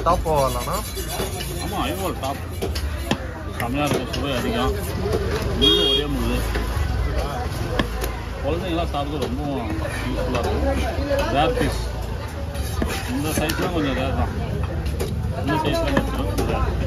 Top போகலாம்ண்ணா. ஆமாம், ஐவோல் top செம்மையாக இருக்கும். சுவை அதிகம், முள் ஒரே முள். குழந்தைங்களாம் சாப்பிட்டு ரொம்ப யூஸ்ஃபுல்லாக இருக்கும். Rare piece. இந்த சைஸ்லாம் கொஞ்சம் ரேர் தான். இந்த சைஸ்லாம் வச்சுருக்கோம் ரேர்.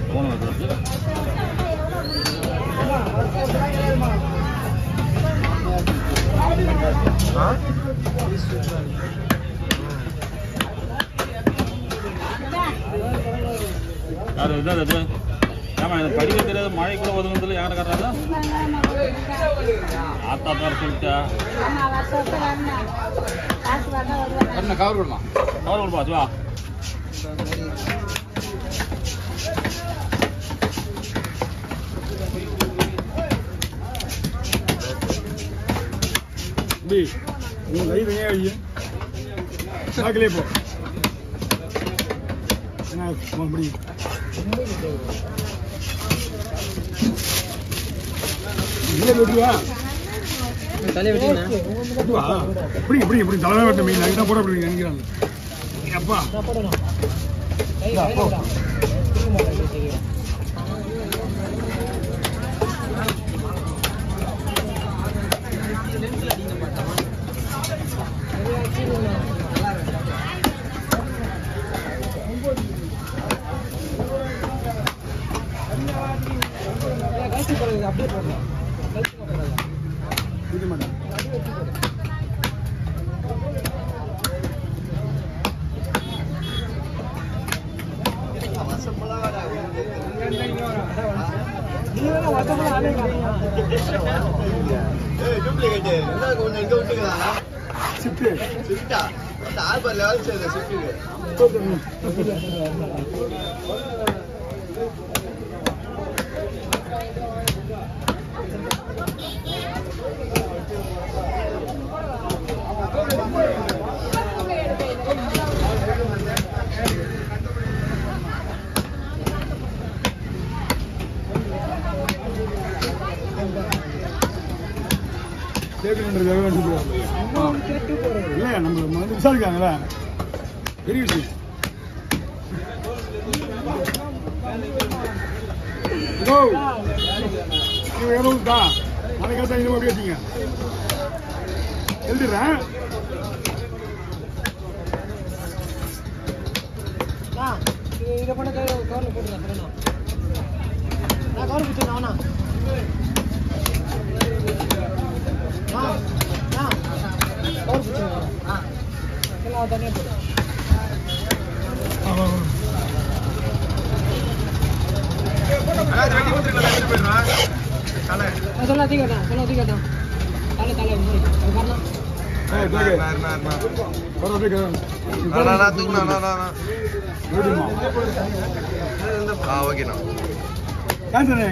ஃபோன் வச்சுருக்கு. யார் இதான் அது? ஆமாம், எனக்கு படிக்க தெரியாது. மழை கூட ஒதுங்குறதுல யாரை காட்டுறாங்க? ஆத்தா பேர் சொல்லிட்டா. கவர் கொடுமா, கவர் கொடுப்பா. வா பார்க்கலே போ முடியும். வெட்டுவா தலையை வெட்டுவா இப்படி இப்படி இப்படி தலைமை வெட்ட மீன் தான் போட அப்படி நினைக்கிறாங்க. அப்பா அப்படியே போடலாம். இது மேடம் இல்லையா நம்ம விசாரிக்காங்களா பெரிய விஷயம். எவ்வளோக்கா நாளைக்காக இது அப்படி வச்சிங்க எழுதிடுறேன். இதை பண்ண கவரில் போட்டுருக்கேன். நான் கவர் பிடிச்சேன். அவனா கவர் பிடிச்சேன். எல்லாம் தனியாக போடு.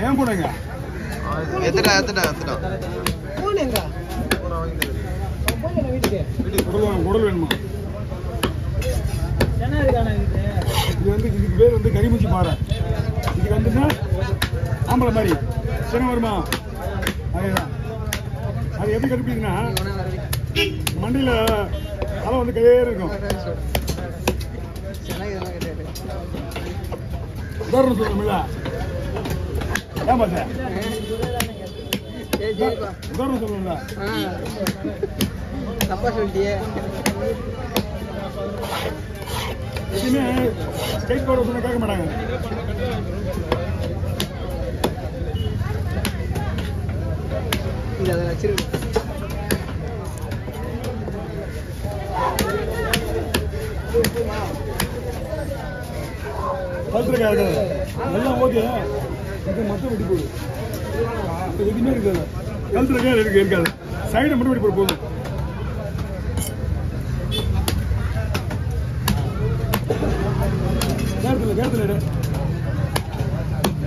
ஏன் போடுங்க குடல் வேணுமா? இது வந்து இதுக்கு பேர் வந்து கரிமூச்சி பாறை. இதுக்கு வந்துன்னா ஆம்பளை மாதிரி சின்ன வருமா? அதேதான். அது எப்படி கண்டுபிடிக்குன்னா மண்டியில் தலை வந்து கையே இருக்கும். உதாரணம் சொல்லணும்ல, ஏன் பார்த்தேன் உதாரணம் சொல்லணும்ல. தப்பா சொல்லிட்டியே. எதுவுமே ஸ்டேட் போர்டு சொன்ன கேட்க மாட்டாங்க. அதை வச்சிருக்கு. எல்லாம் ஓகே. இது மட்டும் வெட்டி போடு. எதுவுமே இருக்காது. கழுத்துல இருக்காது. சைடை மட்டும் வெட்டி போடு போதும். நேரத்தில்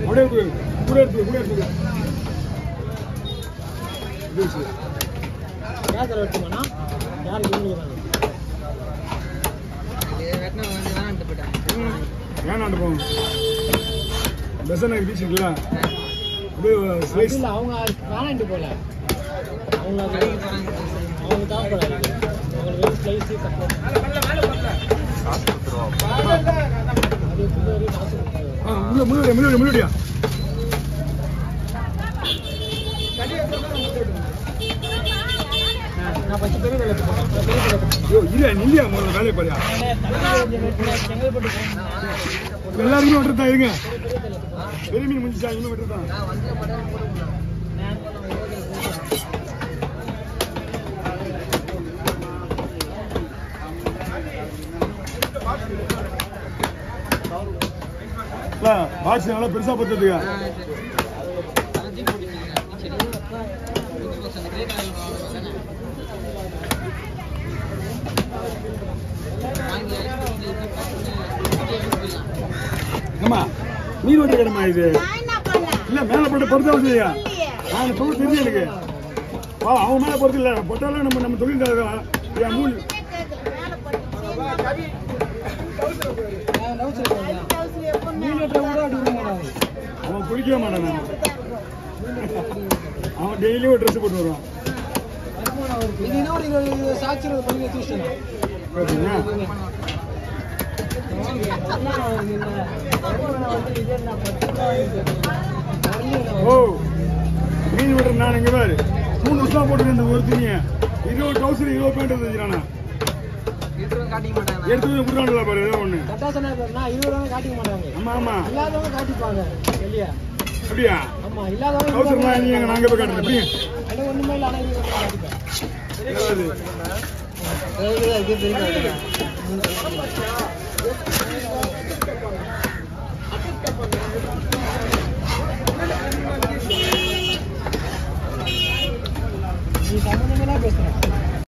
அப்படியே கூட எடுத்து வேணாண்டு போங்க. பெசன் பீச் இருக்குல்ல, அப்படியே ஸ்லைஸ். அவங்க வேணாண்டு போல, அவங்க சாப்பிடல, அவங்க ஸ்லைஸ் காசு கொடுத்துருவோம். முன்னாடியா நான் பச்சை பெரிய வேலை போனேன். இல்ல நில்லையா முதல்ல வேலையை பாரியா. எல்லாருமே விட்டுருதான் இருங்க. பெரிய மீன் முடிஞ்சா இன்னும் விட்டுருதான். பாக்ஸ் நல்லா பெருசா பத்துதுங்க. ஆமா மீன் வெட்ட கடமா இது இல்ல, மேல போட்டு பொறுத்த இல்லையா? நான் தொழில் தெரிஞ்சு எனக்கு அவன் மேல பொறுத்து இல்ல, பொட்டாலும் நம்ம தொழில் மூணு அவன் குளிக்கவே மாட்டான். அவன் டெய்லியும் ஒரு ட்ரெஸ் போட்டு வருவான். சாட்சி பண்ணி ஓ மீன் விடுற நான் இங்க பாரு 3 வருஷம் போட்டு ஒரு துணிய 20 டவுசர் 20 பேண்ட் வந்துச்சுறானா எடுத்து குடுறான்ல பாரு ஏதோ ஒண்ணு கரெக்டா சொன்னா 20 ரூபாய் காட்டிக்க மாட்டாங்க. ஆமா ஆமா இல்லாதவங்க காட்டிப்பாங்க வெளிய. அப்படியா? ஆமா இல்லாதவங்க டவுசர் நீங்க நாங்க போய் காட்டுறோம். அப்படியே அது ஒண்ணுமே இல்ல, ஆனா இது காட்டிப்பேன். நீ சம்பந்தமே பேசுறேன்.